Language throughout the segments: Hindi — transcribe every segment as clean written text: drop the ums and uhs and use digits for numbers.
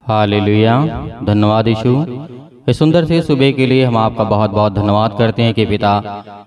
हालेलुया। धन्यवाद यीशु। इस सुंदर से सुबह के लिए हम आपका बहुत बहुत धन्यवाद करते हैं कि पिता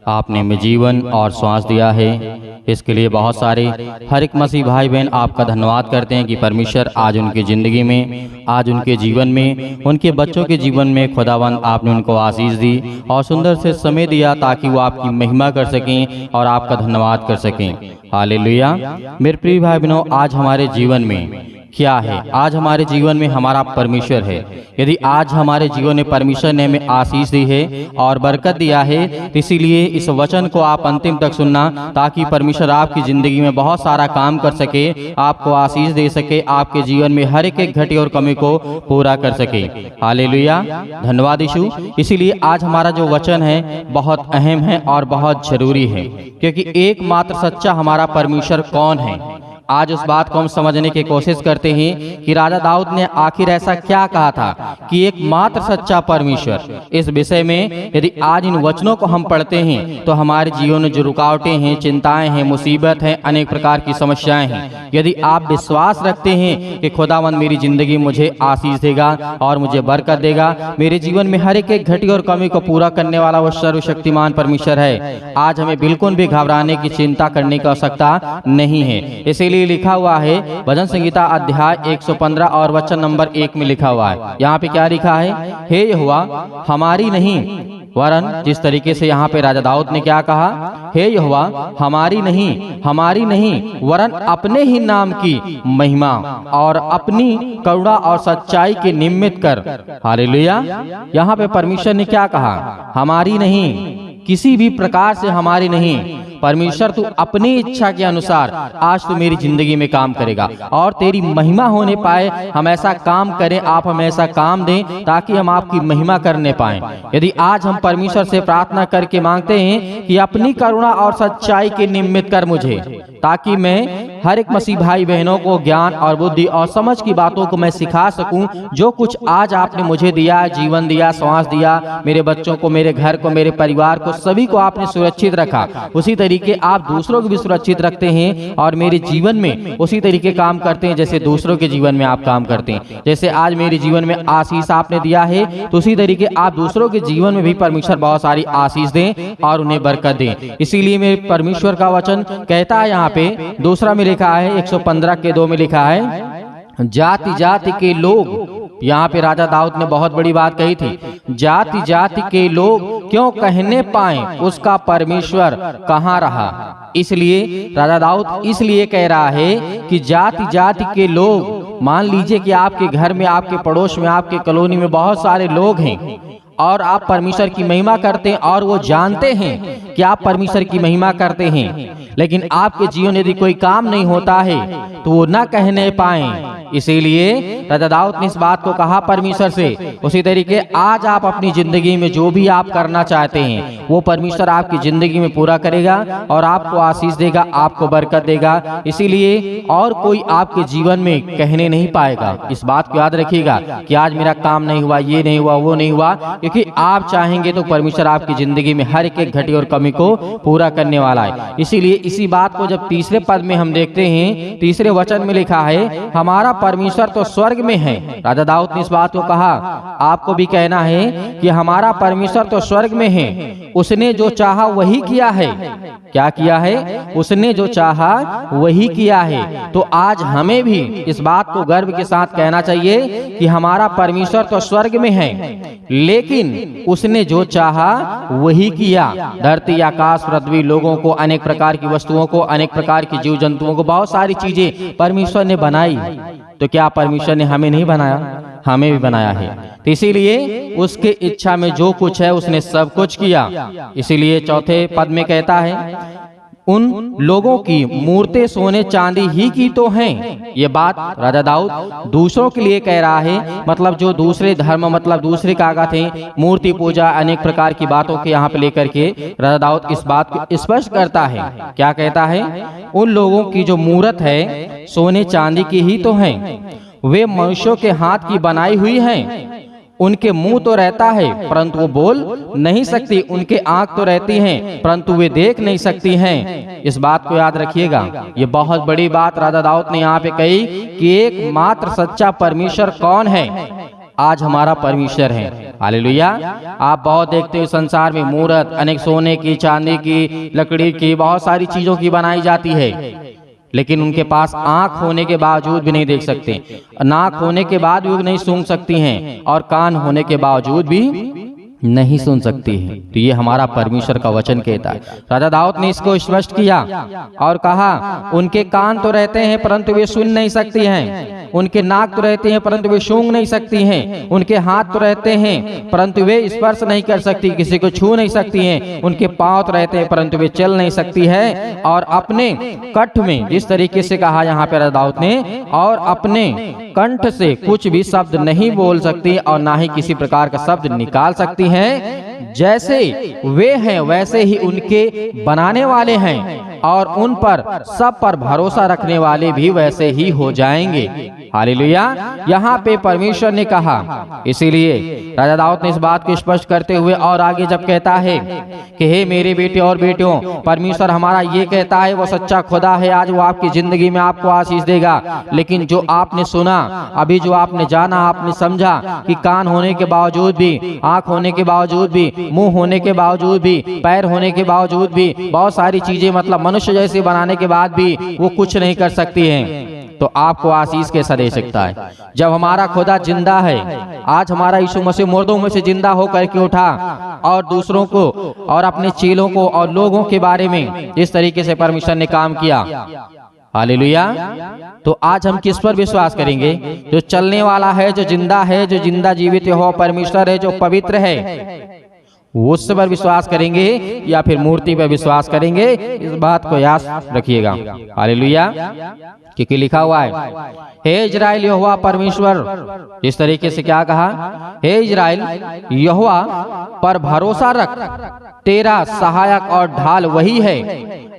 आपने हमें जीवन और श्वास दिया है। इसके लिए बहुत सारे हर एक मसीह भाई बहन आपका धन्यवाद करते हैं कि परमेश्वर आज उनकी ज़िंदगी में, आज उनके जीवन में, उनके बच्चों के जीवन में खुदावंद आपने उनको आशीष दी और सुंदर से समय दिया ताकि वो आपकी महिमा कर सकें और आपका धन्यवाद कर सकें। हालेलुया। मेरे प्रिय भाई बहनों, आज हमारे जीवन में क्या है? आज हमारे जीवन में हमारा परमेश्वर है। यदि आज हमारे जीवन में परमेश्वर ने हमें आशीष दी है और बरकत दिया है, तो इसीलिए इस वचन को आप अंतिम तक सुनना ताकि परमेश्वर आपकी ज़िंदगी में बहुत सारा काम कर सके, आपको आशीष दे सके, आपके जीवन में हर एक घटी और कमी को पूरा कर सके। हालेलुया। धन्यवाद यीशु। इसीलिए आज हमारा जो वचन है बहुत अहम है और बहुत जरूरी है, क्योंकि एकमात्र सच्चा हमारा परमेश्वर कौन है। आज उस बात को हम समझने की कोशिश करते हैं कि राजा दाऊद ने आखिर ऐसा क्या कहा था कि एकमात्र सच्चा परमेश्वर। इस विषय में यदि आज इन वचनों को हम पढ़ते हैं तो हमारे जीवन में जो रुकावटें हैं, चिंताएं हैं, मुसीबत हैं, अनेक प्रकार की समस्याएं हैं, यदि आप विश्वास रखते हैं कि खुदावंद मेरी जिंदगी मुझे आशीष देगा और मुझे बरकत देगा, मेरे जीवन में हर एक घटी और कमी को पूरा करने वाला वो सर्वशक्तिमान परमेश्वर है, आज हमें बिल्कुल भी घबराने की, चिंता करने की आवश्यकता नहीं है। इसीलिए लिखा हुआ है भजन संहिता अध्याय 115 और वचन नंबर 1 में लिखा हुआ है। यहाँ पे क्या लिखा है? हे यहोवा हमारी नहीं वरन, जिस तरीके से यहाँ पे राजा दाऊद ने क्या कहा, हे यहोवा हमारी नहीं वरन अपने ही नाम की महिमा और अपनी करुणा और सच्चाई के निमित्त कर। हालेलुया। यहाँ पे परमेश्वर ने क्या कहा? हमारी नहीं, किसी भी प्रकार से हमारी नहीं। परमेश्वर तू अपनी इच्छा के अनुसार आज तू मेरी जिंदगी में काम करेगा और तेरी महिमा होने पाए, हम ऐसा काम करें, आप हमें ऐसा काम दें ताकि हम आपकी महिमा करने पाएं। यदि आज हम परमेश्वर से प्रार्थना करके मांगते हैं कि अपनी करुणा और सच्चाई के निमित्त कर मुझे, ताकि मैं हर एक मसीह भाई बहनों को ज्ञान और बुद्धि और समझ की बातों को मैं सिखा सकूं, जो कुछ आज आपने मुझे दिया, जीवन दिया, श्वास दिया, मेरे बच्चों को, मेरे घर को, मेरे परिवार को, सभी को आपने सुरक्षित रखा, उसी तरीके आप दूसरों को भी सुरक्षित रखते हैं और मेरे जीवन में उसी तरीके काम करते हैं जैसे दूसरों के जीवन में आप काम करते हैं। जैसे आज मेरे जीवन में आशीष आपने दिया है, तो उसी तरीके आप दूसरों के जीवन में भी परमेश्वर बहुत सारी आशीष दें और उन्हें बरकत दें। इसीलिए मेरे परमेश्वर का वचन कहता है, यहाँ पे दूसरा में लिखा है 115 के 2 में लिखा है, जाति जाति के लोग। यहाँ पे राजा दाऊद ने बहुत बड़ी बात कही थी, जाति जाति के लोग क्यों कहने पाए उसका परमेश्वर कहाँ रहा। इसलिए राजा दाऊद इसलिए कह रहा है कि जाति जाति के लोग, मान लीजिए कि आपके घर में, आपके पड़ोस में, आपके कॉलोनी में बहुत सारे लोग हैं और आप परमेश्वर की महिमा करते हैं और वो जानते हैं कि आप परमेश्वर की महिमा करते हैं, लेकिन आपके जीवन यदि कोई काम नहीं होता है तो वो ना कहने पाए। इसीलिए राजा दाऊद ने इस बात को कहा परमेश्वर से। उसी तरीके आज आप अपनी जिंदगी में जो भी आप करना चाहते हैं वो परमेश्वर आपकी जिंदगी में पूरा करेगा और आपको आशीष देगा, आपको बरकत देगा। इसीलिए और कोई आपके जीवन में कहने नहीं पाएगा। इस बात को याद रखिएगा कि आज मेरा काम नहीं हुआ, ये नहीं हुआ, वो नहीं हुआ, क्योंकि आप चाहेंगे तो परमेश्वर आपकी जिंदगी में हर एक घटी और कमी को पूरा करने वाला है। इसीलिए इसी बात को जब तीसरे पद में हम देखते हैं, तीसरे वचन में लिखा है, हमारा परमेश्वर तो स्वर्ग में है। राजा दाऊद ने इस बात को कहा, आपको भी कहना है कि हमारा परमेश्वर तो स्वर्ग में है, उसने जो चाहा वही किया है। क्या किया है? उसने जो चाहा वही किया है। तो आज हमें भी इस बात को गर्व के साथ कहना चाहिए कि हमारा परमेश्वर तो स्वर्ग में है, लेकिन उसने जो चाहा वही किया। धरती, आकाश, पृथ्वी, लोगों को, अनेक प्रकार की वस्तुओं को, अनेक प्रकार की जीव जंतुओं को, बहुत सारी चीजें परमेश्वर ने बनाई। तो क्या परमेश्वर ने हमें नहीं बनाया? हमें भी बनाया है। तो इसीलिए उसके इच्छा में जो कुछ है उसने सब कुछ किया। इसीलिए चौथे पद में कहता है, उन लोगों की मूर्तें सोने चांदी ही की तो हैं। ये बात राजा दाऊद दूसरों के लिए कह रहा है, मतलब जो दूसरे धर्म, मतलब दूसरे कागज थे, मूर्ति पूजा, अनेक प्रकार की बातों के यहाँ पे लेकर के राजा दाऊद इस बात को स्पष्ट करता है। क्या कहता है? उन लोगों की जो मूर्त है सोने चांदी की ही तो हैं, वे मनुष्यों के हाथ की बनाई हुई हैं, उनके मुंह तो रहता है परंतु वो बोल नहीं सकती, उनके आंख तो रहती हैं परंतु वे देख नहीं सकती हैं। इस बात को याद रखिएगा। ये बहुत बड़ी बात राजा दाऊद ने यहाँ पे कही कि एकमात्र सच्चा परमेश्वर कौन है? आज हमारा परमेश्वर है। हालेलुया। आप बहुत देखते हो संसार में मूर्त अनेक सोने की, चांदी की, लकड़ी की, बहुत सारी चीजों की बनाई जाती है, लेकिन उनके पास आंख होने के बावजूद भी नहीं देख सकते, नाक होने के बाद भी नहीं सूंघ सकती हैं, और कान होने के बावजूद भी नहीं सुन सकती है। तो ये हमारा परमेश्वर का वचन कहता है। राजा दाऊद ने इसको स्पष्ट किया और कहा उनके कान तो रहते हैं परंतु वे सुन नहीं सकती हैं, उनके नाक तो रहते हैं परंतु वे सूंघ नहीं सकती हैं, उनके हाथ तो रहते हैं परंतु वे स्पर्श नहीं कर सकती, किसी को छू नहीं सकती हैं, उनके पांव तो रहते हैं परंतु वे चल नहीं सकती है, और अपने कंठ में, जिस तरीके से कहा यहाँ पे राजा दाऊद ने, और अपने कंठ से कुछ भी शब्द नहीं बोल सकती और ना ही किसी प्रकार का शब्द निकाल सकती हैं। जैसे वे हैं वैसे ही उनके बनाने वाले हैं, और उन पर सब पर भरोसा रखने वाले भी वैसे ही हो जाएंगे। हालेलुया। यहाँ पे परमेश्वर ने कहा, इसीलिए राजा दाऊद ने इस बात को स्पष्ट करते हुए और आगे जब कहता है कि हे मेरे बेटे और बेटियों, परमेश्वर हमारा ये कहता है वो सच्चा खुदा है, आज वो आपकी जिंदगी में आपको आशीष देगा। लेकिन जो आपने सुना, अभी जो आपने जाना, आपने समझा कि कान होने के बावजूद भी, आंख होने के बावजूद भी, मुंह होने के बावजूद भी, पैर होने के बावजूद भी, बहुत सारी चीजें मतलब मनुष्य जैसे बनाने के बाद भी वो कुछ नहीं कर सकती हैं, तो आपको आशीष कैसा दे सकता है? जब हमारा खुदा जिंदा है, आज हमारा यीशु मसीह मुर्दों में से जिंदा होकर के उठा और दूसरों को और अपने चेलों को और लोगों के बारे में इस तरीके से परमेश्वर ने काम किया। हालेलुया। तो आज हम किस पर विश्वास करेंगे? जो चलने वाला है, जो जिंदा है, जो जिंदा जीवित हो परमेश्वर है, जो पवित्र है, उस पर विश्वास करेंगे या फिर मूर्ति पर विश्वास करेंगे? इस बात को याद रखिएगा। हालेलुया। क्योंकि लिखा हुआ है, हे इजराइल यहोवा परमेश्वर, इस तरीके से क्या कहा? हे इजराइल यहोवा पर भरोसा रख, तेरा सहायक और ढाल वही है।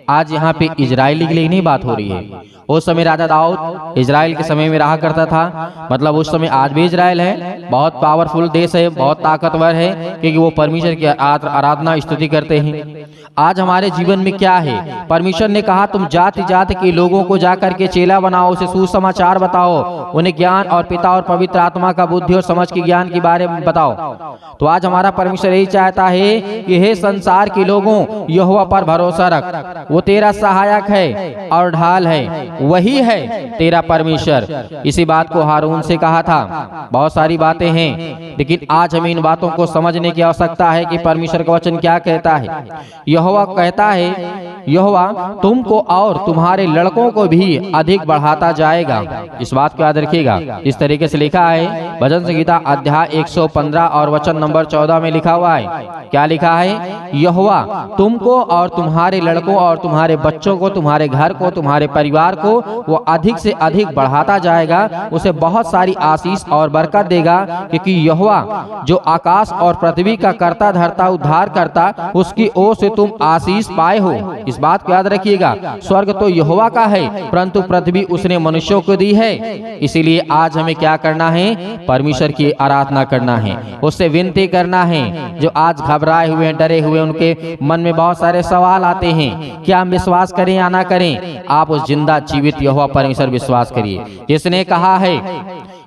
आज यहाँ पे इजराइली के लिए नहीं बात हो रही है। उस समय राजा दाऊद इजराइल के समय में रहा करता था, मतलब उस समय आज भी इजराइल है, बहुत पावरफुल देश है, बहुत ताकतवर है, क्योंकि वो परमेश्वर की आराधना स्तुति करते हैं। आज हमारे जीवन में क्या है? परमेश्वर ने कहा तुम जाति जाति के लोगों को जाकर के चेला बनाओ, उसे सुसमाचार बताओ, उन्हें ज्ञान और पिता और पवित्र आत्मा का बुद्धि और समझ के ज्ञान के बारे में बताओ। तो आज हमारा परमेश्वर यही चाहता है कि हे संसार के लोगों, यहोवा पर भरोसा रख, वो तेरा सहायक है और ढाल है, वही है तेरा परमेश्वर। इसी बात को हारून से कहा था। बहुत सारी बातें हैं, लेकिन आज हमें इन बातों को समझने की आवश्यकता है कि परमेश्वर का वचन क्या कहता है। यहोवा कहता है, यहोवा तुमको और तुम्हारे लड़कों को भी अधिक बढ़ाता जाएगा। इस बात को याद रखिएगा। इस तरीके से लिखा है भजन संहिता अध्याय 115 और वचन नंबर 14 में लिखा हुआ है। क्या लिखा है? यहोवा तुमको और तुम्हारे लड़कों और तुम्हारे बच्चों को, तुम्हारे घर को, तुम्हारे परिवार को वो अधिक से अधिक बढ़ाता जाएगा, उसे बहुत सारी आशीष और बरकत देगा, क्योंकि यहोवा जो आकाश और पृथ्वी का कर्ता धर्ता उद्धार करता, उसकी ओर से तुम आशीष पाए हो। इस बात को याद रखिएगा। स्वर्ग तो यहोवा का है, परंतु पृथ्वी उसने मनुष्यों को दी है। इसीलिए आज हमें क्या करना है? परमेश्वर की आराधना करना है, उससे विनती करना है। जो आज घबराए हुए, डरे हुए, उनके मन में बहुत सारे सवाल आते हैं, क्या हम विश्वास करें या ना करें? आप उस जिंदा जीवित यहोवा परमेश्वर विश्वास करिए, जिसने कहा है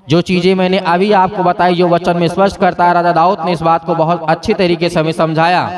जो चीजें मैंने अभी आपको बताई, जो वचन में स्पष्ट करता है। राजा दाऊद ने इस बात को बहुत अच्छी तरीके से हमें समझाया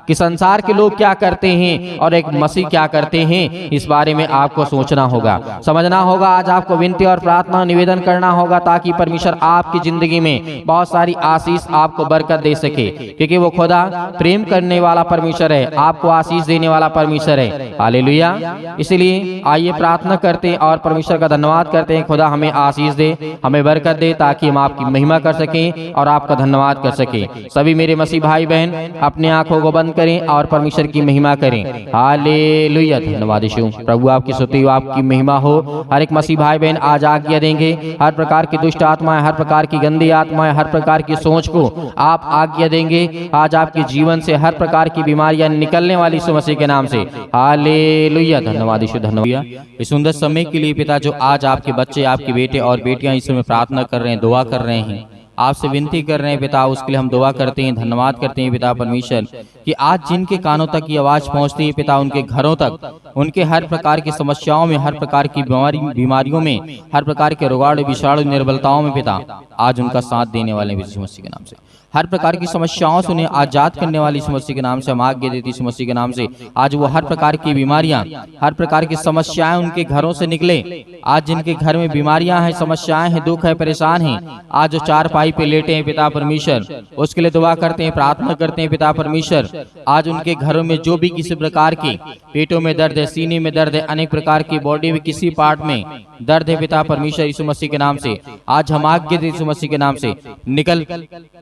कि संसार के लोग क्या करते हैं और एक मसीह क्या करते हैं। इस बारे में आपको सोचना होगा, समझना होगा। आज आपको विनती और प्रार्थना निवेदन करना होगा, ताकि परमेश्वर आपकी जिंदगी में बहुत सारी आशीष आपको बरकत दे सके, क्योंकि वो खुदा प्रेम करने वाला परमेश्वर है, आपको आशीष देने वाला परमेश्वर है। हालेलुया। इसलिए आइए प्रार्थना करते हैं और परमेश्वर का धन्यवाद करते हैं। खुदा हमें आशीष दे, हमें बरकत दे, ताकि हम आपकी महिमा कर सकें और आपका धन्यवाद कर सकें। सभी मेरे मसीह भाई बहन अपने आंखों को बंद करें और परमेश्वर की महिमा करें। हालेलुया। धन्यवाद यीशु। प्रभु आपकी स्तुति हो, आपकी महिमा हो। हर एक मसीह भाई बहन आज आज्ञा देंगे, हर प्रकार की दुष्ट आत्माएं, हर प्रकार की गंदी आत्माएं, हर प्रकार की सोच को आप आज्ञा देंगे। आज आपके जीवन से हर प्रकार की बीमारियां निकलने वाली यीशु मसीह के नाम से। हालेलुया। धन्यवाद यीशु। धन्यवाद इस सुंदर समय के लिए पिता, जो आज आपके बच्चे, आपके बेटे और बेटियां यीशु में प्रार्थना कर रहे हैं, दुआ कर रहे हैं, आपसे विनती कर रहे हैं पिता, उसके लिए हम दुआ करते हैं, धन्यवाद करते हैं पिता परमेश्वर कि आज जिनके कानों तक ये आवाज़ पहुंचती है पिता, उनके घरों तक, उनके हर प्रकार की समस्याओं में, हर प्रकार की बीमारियों में, हर प्रकार के रोगाणु विषाणु निर्बलताओं में पिता आज उनका साथ देने वाले यीशु मसीह के नाम से, हर प्रकार की समस्याओं से उन्हें आजाद करने वाली यीशु मसीह के नाम से हम आज्ञा देती यीशु मसीह के नाम से। आज वो हर प्रकार की बीमारियां, हर प्रकार की समस्याएं उनके घरों से निकले। आज जिनके घर में बीमारियां हैं, समस्याएं हैं, दुख है, परेशान हैं, आज जो चारपाई पे लेटे हैं पिता परमेश्वर, उसके लिए दुआ करते हैं, प्रार्थना करते हैं पिता परमेश्वर। आज उनके घरों में जो भी किसी प्रकार की पेटों में दर्द है, सीने में दर्द है, अनेक प्रकार की बॉडी में किसी पार्ट में दर्द है पिता परमेश्वर यीशु मसीह के नाम से आज हम आज्ञा देते यीशु मसीह के नाम से निकल।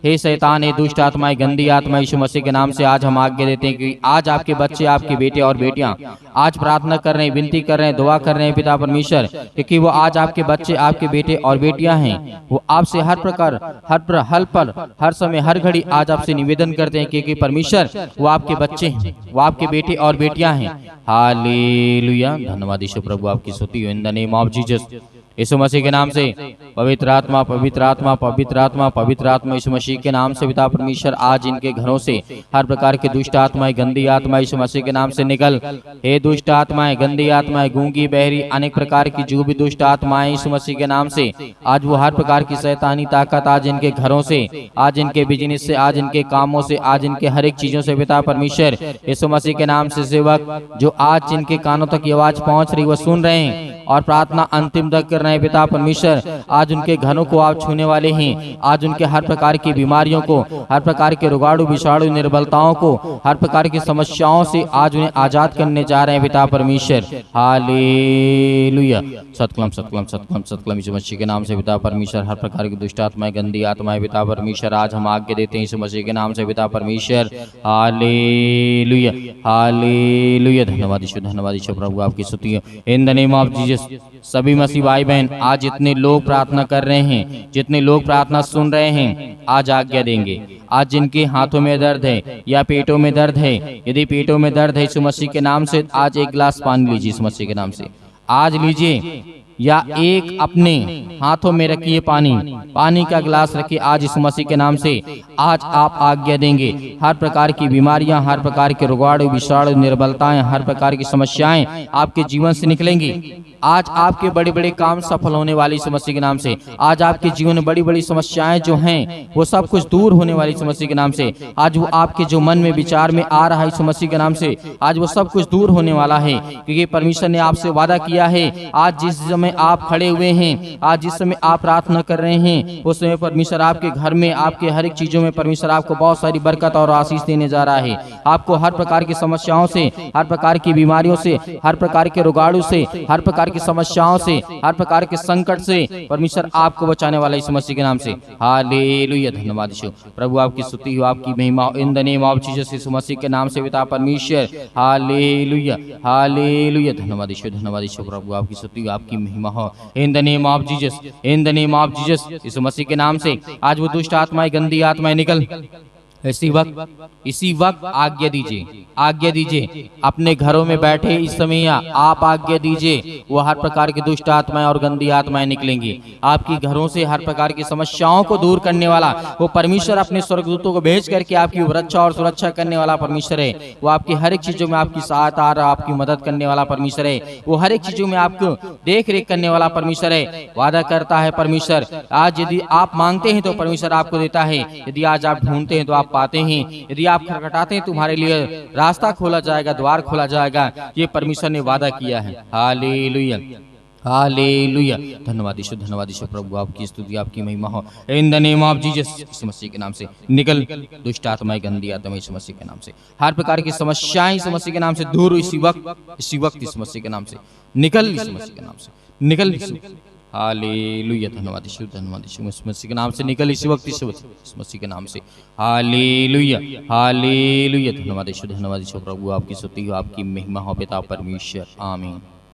हे शैतान, हे दुष्ट आत्माएं, गंदी आत्मा, यीशु मसीह के नाम से आज हम आज्ञा देते हैं कि आज आपके बच्चे, आपके बेटे और बेटियां आज प्रार्थना कर रहे हैं, विनती कर रहे हैं, दुआ कर रहे हैं पिता परमेश्वर, क्योंकि वो आज आपके बच्चे, आपके बेटे और बेटियां हैं। वो आपसे हर प्रकार, हर पल, हर समय, हर घड़ी आज आपसे निवेदन करते हैं क्योंकि परमेश्वर वो आपके बच्चे हैं, वो आपके बेटे और बेटियां हैं। हालेलुया, धन्यवाद यीशु प्रभु, आपकी स्तुति हो in the name of Jesus. Yeshu Masih के नाम से पवित्र आत्मा, पवित्र आत्मा, पवित्र आत्मा, पवित्र आत्मा यीशु मसीह के नाम से पिता परमेश्वर आज इनके घरों से हर प्रकार की दुष्ट आत्माएं, गंदी आत्मा यीशु मसीह के नाम से निकल। हे दुष्ट आत्माएं, गंदी आत्माएं, गूंगी, बहरी, अनेक प्रकार की जो भी दुष्ट आत्माएं यीशु मसीह के नाम से आज वो हर प्रकार की शैतानी ताकत आज इनके घरों से, आज इनके बिजनेस से, आज इनके कामों से, आज इनके हर एक चीजों से पिता परमेश्वर यीशु मसीह के नाम से सेवक जो आज जिनके कानों तक ये आवाज पहुंच रही, वो सुन रहे हैं और प्रार्थना अंतिम तक कर रहे हैं पिता परमेश्वर, आज उनके घरों को आप छूने वाले हैं। आज उनके हर प्रकार की बीमारियों को, हर प्रकार के रोगाणु विषाणु निर्बलताओं को, हर प्रकार की समस्याओं से आज उन्हें आजाद करने जा रहे हैं पिता परमेश्वर। हालेलुया, सतकलम सतकलम सतकलम सतकलम यीशु मसीह के नाम से पिता परमेश्वर। हर प्रकार की दुष्ट आत्माएं, गंदी आत्माएं पिता परमेश्वर आज हम आज्ञा देते हैं यीशु मसीह के नाम से पिता परमेश्वर। हालेलुया, हालेलुया, धन्यवाद यीशु, धन्यवाद यीशु प्रभु, आपकी स्तुति इन द नेम ऑफ जीसस। सभी मसीह भाई बहन आज जितने लोग प्रार्थना कर रहे हैं, जितने लोग प्रार्थना सुन रहे हैं, आज आज्ञा देंगे। आज जिनके हाथों में दर्द है या पेटों में दर्द है, यदि पेटों में दर्द है यीशु मसीह के नाम से आज एक गिलास पानी लीजिए यीशु मसीह के नाम से, आज लीजिए, या एक अपने हाथों में रखिए पानी का गिलास रखिए आज यीशु मसीह के नाम से आज आप आज्ञा देंगे। हर प्रकार की बीमारियां, हर प्रकार के रोगाणु विषाणु निर्बलताएं, हर प्रकार की समस्याएं आपके जीवन से निकलेंगी। आज आपके बड़े बड़े काम सफल होने वाली यीशु मसीह के नाम से, आज आपके जीवन में बड़ी बड़ी समस्याएं जो हैं वो सब कुछ दूर होने वाली यीशु मसीह के नाम से। आज वो आपके जो मन में विचार में आ रहा है यीशु मसीह के नाम से, आज वो सब कुछ दूर होने वाला है, क्योंकि परमेश्वर ने आपसे वादा किया है। आज जिस समय आप खड़े हुए हैं, आज जिस समय आप प्रार्थना कर रहे हैं, उस समय परमेश्वर आपके घर में, आपके हर एक चीजों में परमेश्वर आपको बहुत सारी बरकत और आशीष देने जा रहा है। आपको हर प्रकार की समस्याओं से, हर प्रकार की बीमारियों से, हर प्रकार के रोगाणु से, हर प्रकार की समस्याओं से, हर प्रकार के संकट से परमेश्वर आपको बचाने वाला यीशु मसीह के नाम से। हालेलुया, धन्यवाद यीशु प्रभु, आपकी स्तुति हो, आपकी महिमा in the name of Jesus Yeshu Masih के नाम से पिता परमेश्वर। हालेलुया, हालेलुया, धन्यवाद यीशु, धन्यवाद यीशु प्रभु, आपकी स्तुति हो, आपकी महिमा हो in the name of Jesus, in the name of Jesus Yeshu Masih के नाम से। आज वो दुष्ट आत्माएं, गंदी आत्माएं निकल। इसी वक्त आज्ञा दीजिए, आज्ञा दीजिए अपने घरों में बैठे इस समय आप आज्ञा दीजिए, वो हर प्रकार की दुष्ट आत्माएं और गंदी आत्माएं निकलेंगी आपकी घरों से। हर प्रकार की समस्याओं को दूर करने वाला वो परमेश्वर अपने स्वर्गदूतों को भेज करके आपकी रक्षा और सुरक्षा करने वाला परमेश्वर है। वो आपकी हर एक चीजों में आपकी सहायता और आपकी मदद करने वाला परमेश्वर है। वो हर एक चीजों में आपको देख रेख करने वाला परमेश्वर है। वादा करता है परमेश्वर, आज यदि आप मांगते हैं तो परमेश्वर आपको देता है, यदि आज आप ढूंढते हैं तो आप पाते हैं, यदि आप खटखटाते हैं तुम्हारे लिए रास्ता खोला जाएगा, द्वार खोला जाएगा। ये परमेश्वर ने वादा किया है। हालेलुया, हालेलुया, धन्यवाद यीशु, धन्यवाद यीशु प्रभु, आपकी स्तुति, आपकी महिमा हो in the name of Jesus Yeshu Masih के नाम से। निकल दुष्ट आत्माएं, गंदी आत्माएं यीशु मसीह के नाम से। हर प्रकार की समस्याएं यीशु मसीह के नाम से दूर, इसी वक्त यीशु मसीह के नाम से निकल, यीशु मसीह के नाम से निकल। हालेलुया, धन्यवाद यीशु, धन्यवाद यीशु, यीशु मसीह के नाम से निकल इसी वक्त, यीशु मसीह के नाम से। हालेलुया, हालेलुया, धन्यवाद यीशु, धन्यवाद यीशु प्रभु, आपकी स्तुति हो, आपकी महिमा हो पिता परमेश्वर। आमीन।